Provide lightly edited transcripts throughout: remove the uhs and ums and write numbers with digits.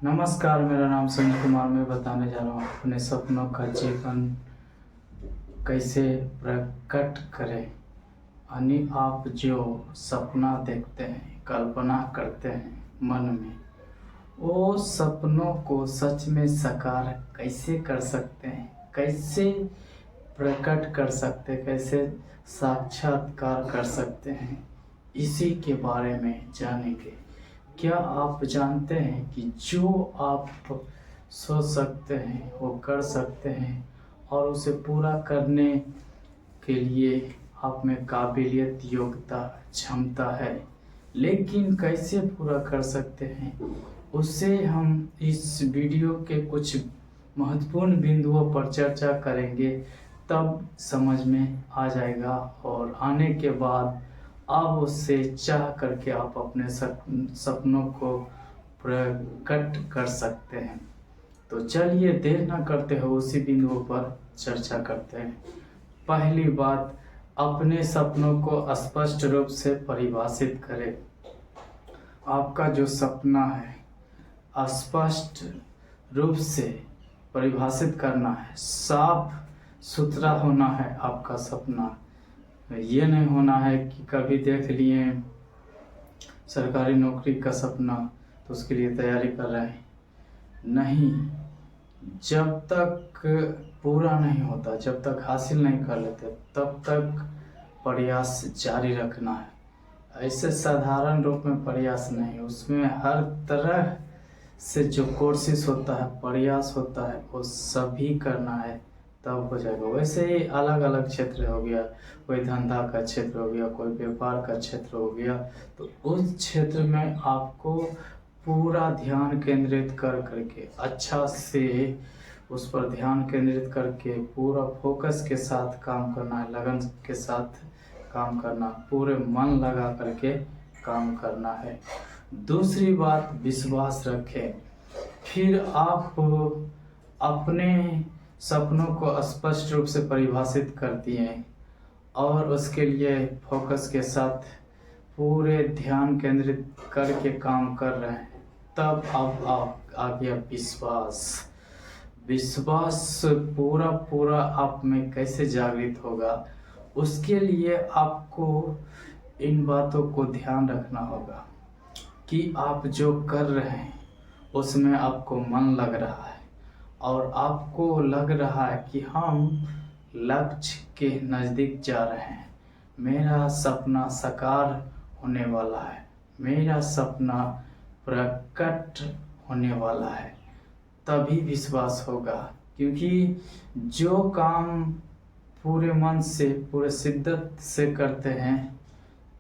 नमस्कार, मेरा नाम सुनील कुमार। मैं बताने जा रहा हूँ अपने सपनों का जीवन कैसे प्रकट करें। यानी आप जो सपना देखते हैं, कल्पना करते हैं मन में, वो सपनों को सच में साकार कैसे कर सकते हैं, कैसे प्रकट कर सकते हैं, कैसे साक्षात्कार कर सकते हैं, इसी के बारे में जानेंगे। क्या आप जानते हैं कि जो आप सोच सकते हैं वो कर सकते हैं और उसे पूरा करने के लिए आप में काबिलियत, योग्यता, क्षमता है। लेकिन कैसे पूरा कर सकते हैं, उससे हम इस वीडियो के कुछ महत्वपूर्ण बिंदुओं पर चर्चा करेंगे। तब समझ में आ जाएगा और आने के बाद आप उससे चाह करके आप अपने सपनों को प्रकट कर सकते हैं। तो चलिए देर ना करते हुए उसी बिंदुओं पर चर्चा करते हैं। पहली बात, अपने सपनों को स्पष्ट रूप से परिभाषित करें। आपका जो सपना है स्पष्ट रूप से परिभाषित करना है, साफ सुथरा होना है आपका सपना। ये नहीं होना है कि कभी देख लिए सरकारी नौकरी का सपना तो उसके लिए तैयारी कर रहे हैं। नहीं, जब तक पूरा नहीं होता, जब तक हासिल नहीं कर लेते, तब तक प्रयास जारी रखना है। ऐसे साधारण रूप में प्रयास नहीं, उसमें हर तरह से जो कोशिश होता है, प्रयास होता है, वो सभी करना है, तब हो जाएगा। वैसे ही अलग अलग क्षेत्र हो गया, कोई धंधा का क्षेत्र हो गया, कोई व्यापार का क्षेत्र हो गया, तो उस क्षेत्र में आपको पूरा ध्यान केंद्रित कर करके अच्छा से उस पर ध्यान केंद्रित करके पूरा फोकस के साथ काम करना है, लगन के साथ काम करना, पूरे मन लगा करके काम करना है। दूसरी बात, विश्वास रखें। फिर आप अपने सपनों को स्पष्ट रूप से परिभाषित कर दिए और उसके लिए फोकस के साथ पूरे ध्यान केंद्रित करके काम कर रहे हैं, तब अब आप आ गया विश्वास। विश्वास पूरा पूरा आप में कैसे जागृत होगा, उसके लिए आपको इन बातों को ध्यान रखना होगा कि आप जो कर रहे हैं उसमें आपको मन लग रहा है और आपको लग रहा है कि हम लक्ष्य के नज़दीक जा रहे हैं, मेरा सपना साकार होने वाला है, मेरा सपना प्रकट होने वाला है, तभी विश्वास होगा। क्योंकि जो काम पूरे मन से, पूरे शिद्दत से करते हैं,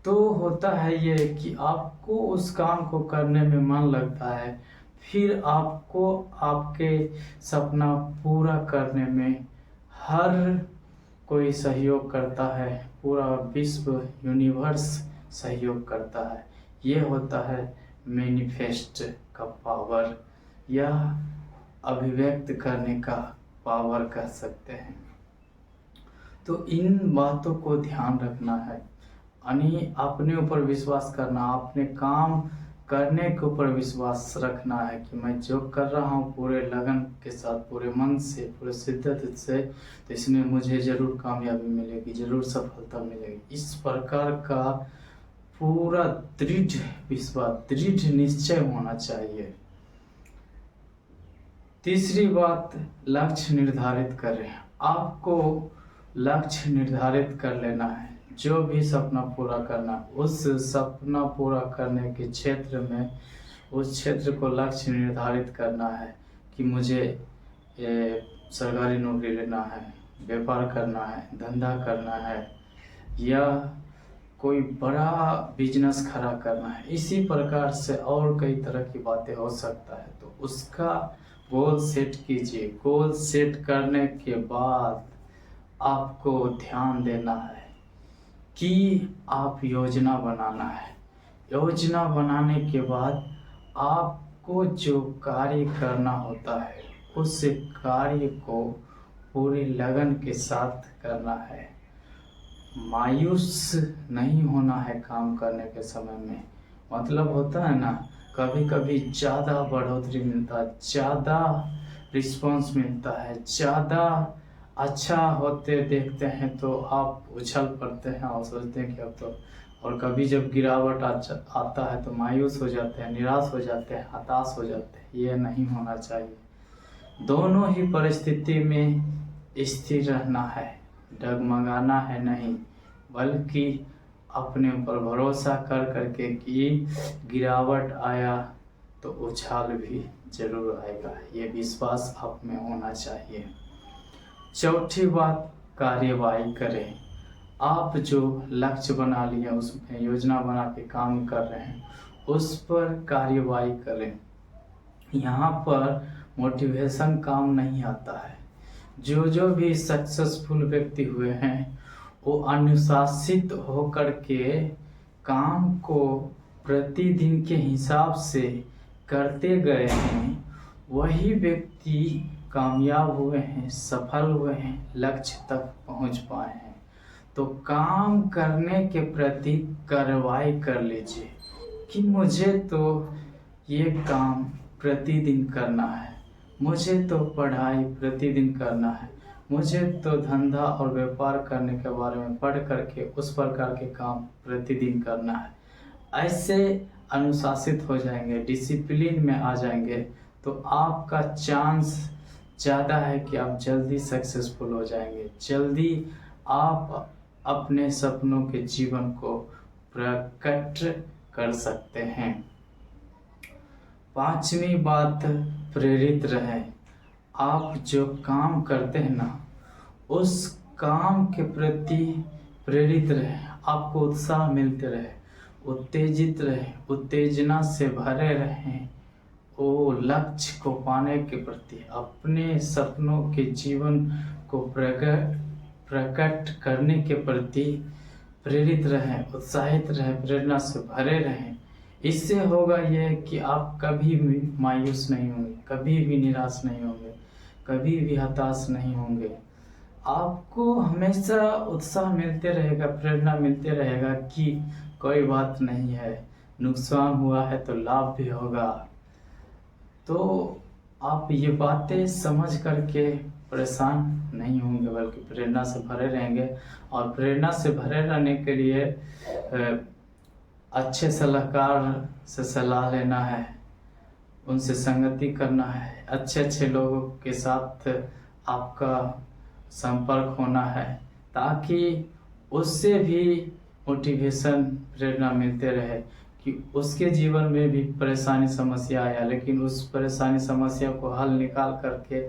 तो होता है ये कि आपको उस काम को करने में मन लगता है, फिर आपको आपके सपना पूरा करने में हर कोई सहयोग करता है, पूरा विश्व, यूनिवर्स सहयोग करता है। ये होता है मैनिफेस्ट का पावर, या अभिव्यक्त करने का पावर कह सकते हैं। तो इन बातों को ध्यान रखना है, यानी अपने ऊपर विश्वास करना, अपने काम करने के ऊपर विश्वास रखना है कि मैं जो कर रहा हूँ पूरे लगन के साथ, पूरे मन से, पूरे शिद्दत से, तो इसमें मुझे ज़रूर कामयाबी मिलेगी, ज़रूर सफलता मिलेगी। इस प्रकार का पूरा दृढ़ विश्वास, दृढ़ निश्चय होना चाहिए। तीसरी बात, लक्ष्य निर्धारित करें। आपको लक्ष्य निर्धारित कर लेना है। जो भी सपना पूरा करना, उस सपना पूरा करने के क्षेत्र में, उस क्षेत्र को लक्ष्य निर्धारित करना है कि मुझे सरकारी नौकरी लेना है, व्यापार करना है, धंधा करना है, या कोई बड़ा बिजनेस खड़ा करना है। इसी प्रकार से और कई तरह की बातें हो सकता है, तो उसका गोल सेट कीजिए। गोल सेट करने के बाद आपको ध्यान देना है कि आप योजना बनाना है। योजना बनाने के बाद आपको जो कार्य करना होता है, उस कार्य को पूरी लगन के साथ करना है। मायूस नहीं होना है काम करने के समय में। मतलब होता है ना, कभी कभी ज़्यादा बढ़ोतरी मिलता है, ज़्यादा रिस्पॉन्स मिलता है, ज़्यादा अच्छा होते देखते हैं तो आप उछल पड़ते हैं और सोचते हैं कि अब तो, और कभी जब गिरावट आता है तो मायूस हो जाते हैं, निराश हो जाते हैं, हताश हो जाते हैं। ये नहीं होना चाहिए। दोनों ही परिस्थिति में स्थिर रहना है, डगमगाना है नहीं, बल्कि अपने ऊपर भरोसा कर करके कि गिरावट आया तो उछाल भी जरूर आएगा, ये विश्वास आप में होना चाहिए। चौथी बात, कार्यवाही करें। आप जो लक्ष्य बना लिए उसमें योजना बना के काम कर रहे हैं, उस पर कार्यवाही करें। यहाँ पर मोटिवेशन काम नहीं आता है। जो भी सक्सेसफुल व्यक्ति हुए हैं वो अनुशासित होकर के काम को प्रतिदिन के हिसाब से करते गए हैं, वही व्यक्ति कामयाब हुए हैं, सफल हुए हैं, लक्ष्य तक पहुंच पाए हैं। तो काम करने के प्रति कार्रवाई कर लीजिए कि मुझे तो ये काम प्रतिदिन करना है, मुझे तो पढ़ाई प्रतिदिन करना है, मुझे तो धंधा और व्यापार करने के बारे में पढ़ करके उस प्रकार के काम प्रतिदिन करना है। ऐसे अनुशासित हो जाएंगे, डिसिप्लिन में आ जाएंगे तो आपका चांस ज़्यादा है कि आप जल्दी सक्सेसफुल हो जाएंगे, जल्दी आप अपने सपनों के जीवन को प्रकट कर सकते हैं। पांचवी बात, प्रेरित रहें। आप जो काम करते हैं ना, उस काम के प्रति प्रेरित रहें, आपको उत्साह मिलते रहे, उत्तेजित रहें, उत्तेजना से भरे रहें। वो लक्ष्य को पाने के प्रति, अपने सपनों के जीवन को प्रकट करने के प्रति प्रेरित रहें, उत्साहित रहें, प्रेरणा से भरे रहें। इससे होगा यह कि आप कभी भी मायूस नहीं होंगे, कभी भी निराश नहीं होंगे, कभी भी हताश नहीं होंगे। आपको हमेशा उत्साह मिलते रहेगा, प्रेरणा मिलते रहेगा कि कोई बात नहीं है, नुकसान हुआ है तो लाभ भी होगा। तो आप ये बातें समझ करके परेशान नहीं होंगे, बल्कि प्रेरणा से भरे रहेंगे। और प्रेरणा से भरे रहने के लिए अच्छे सलाहकार से सलाह लेना है, उनसे संगति करना है, अच्छे लोगों के साथ आपका संपर्क होना है, ताकि उससे भी मोटिवेशन, प्रेरणा मिलते रहे कि उसके जीवन में भी परेशानी समस्या आया, लेकिन उस परेशानी समस्या को हल निकाल करके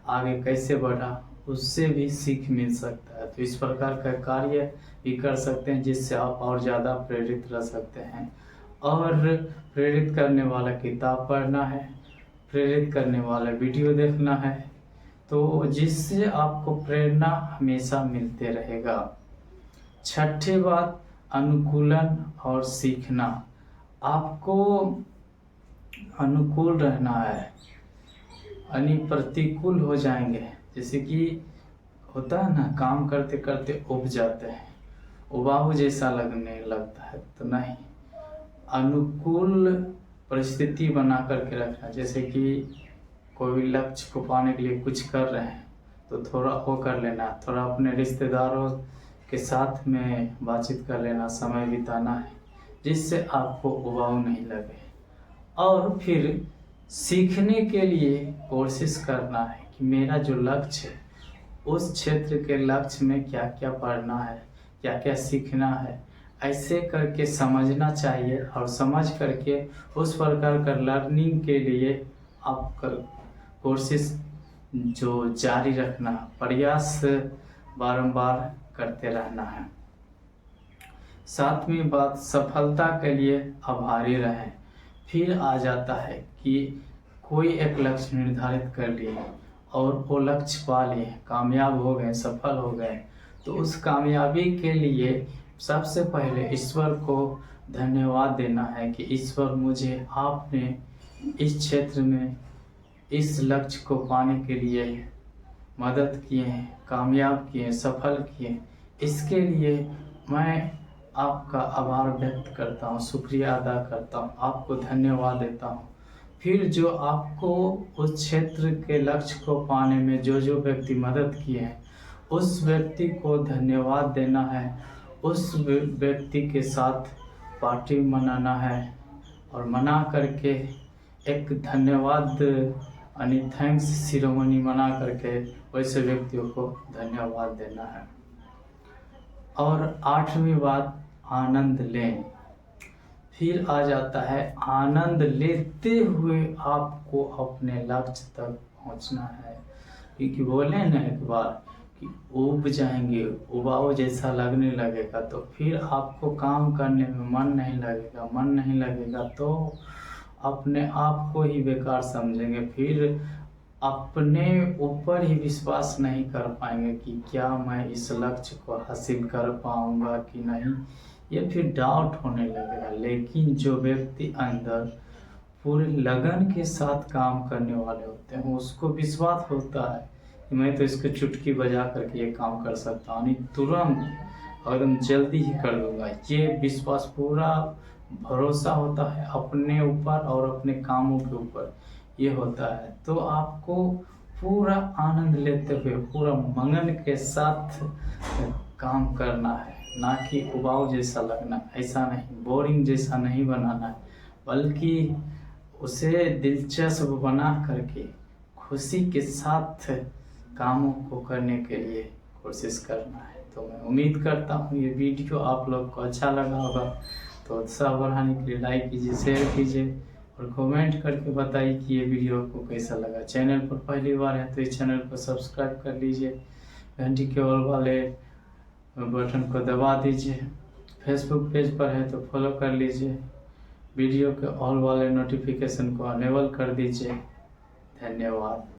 आगे कैसे बढ़ा, उससे भी सीख मिल सकता है। तो इस प्रकार का कार्य भी कर सकते हैं जिससे आप और ज़्यादा प्रेरित रह सकते हैं। और प्रेरित करने वाला किताब पढ़ना है, प्रेरित करने वाला वीडियो देखना है, तो जिससे आपको प्रेरणा हमेशा मिलते रहेगा। छठी बात, अनुकूलन और सीखना। आपको अनुकूल रहना है, यानी प्रतिकूल हो जाएंगे। जैसे कि होता है ना, काम करते करते उब जाते हैं, उबाऊ जैसा लगने लगता है, तो नहीं, अनुकूल परिस्थिति बना करके रखना। जैसे कि कोई लक्ष्य को पाने के लिए कुछ कर रहे हैं तो थोड़ा वो कर लेना, थोड़ा अपने रिश्तेदारों के साथ में बातचीत कर लेना, समय बिताना है, जिससे आपको उबाऊ नहीं लगे। और फिर सीखने के लिए कोशिश करना है कि मेरा जो लक्ष्य है, उस क्षेत्र के लक्ष्य में क्या क्या पढ़ना है, क्या क्या सीखना है, ऐसे करके समझना चाहिए। और समझ करके उस प्रकार का लर्निंग के लिए आप कोशिश जो जारी रखना, प्रयास बारंबार करते रहना है। सातवीं बात, सफलता के लिए आभारी रहें। फिर आ जाता है कि कोई एक लक्ष्य निर्धारित कर लिए और वो लक्ष्य पा लिए, कामयाब हो गए, सफल हो गए, तो उस कामयाबी के लिए सबसे पहले ईश्वर को धन्यवाद देना है कि ईश्वर, मुझे आपने इस क्षेत्र में इस लक्ष्य को पाने के लिए मदद किए हैं, कामयाब किए, सफल किए। इसके लिए मैं आपका आभार व्यक्त करता हूँ, शुक्रिया अदा करता हूँ, आपको धन्यवाद देता हूँ। फिर जो आपको उस क्षेत्र के लक्ष्य को पाने में जो जो व्यक्ति मदद किए हैं, उस व्यक्ति को धन्यवाद देना है, उस व्यक्ति के साथ पार्टी मनाना है और मना करके एक धन्यवाद यानी थैंक्स सिरोमनी मना करके वैसे व्यक्तियों को धन्यवाद देना है। और 8वीं बात, आनंद लें। फिर आ जाता है आनंद लेते हुए आपको अपने लक्ष्य तक पहुंचना है। क्योंकि बोले ना एक बार कि ऊब जाएंगे, उबाऊ जैसा लगने लगेगा तो फिर आपको काम करने में मन नहीं लगेगा, मन नहीं लगेगा तो अपने आप को ही बेकार समझेंगे, फिर अपने ऊपर ही विश्वास नहीं कर पाएंगे कि क्या मैं इस लक्ष्य को हासिल कर पाऊंगा कि नहीं, ये फिर डाउट होने लगेगा। लेकिन जो व्यक्ति अंदर पूरे लगन के साथ काम करने वाले होते हैं, उसको विश्वास होता है कि मैं तो इसको चुटकी बजा करके ये काम कर सकता हूँ, नहीं तुरंत एकदम जल्दी ही कर दूंगा। ये विश्वास, पूरा भरोसा होता है अपने ऊपर और अपने कामों के ऊपर, ये होता है। तो आपको पूरा आनंद लेते हुए पूरा मंगन के साथ काम करना है, ना कि उबाऊ जैसा लगना, ऐसा नहीं, बोरिंग जैसा नहीं बनाना है, बल्कि उसे दिलचस्प बना करके खुशी के साथ कामों को करने के लिए कोशिश करना है। तो मैं उम्मीद करता हूँ ये वीडियो आप लोग को अच्छा लगा होगा, तो उत्साह बढ़ाने के लिए लाइक कीजिए, शेयर कीजिए और कमेंट करके बताइए कि ये वीडियो आपको कैसा लगा। चैनल पर पहली बार है तो इस चैनल को सब्सक्राइब कर लीजिए, घंटी के ऑल वाले बटन को दबा दीजिए, फेसबुक पेज पर है तो फॉलो कर लीजिए, वीडियो के ऑल वाले नोटिफिकेशन को अनेबल कर दीजिए। धन्यवाद।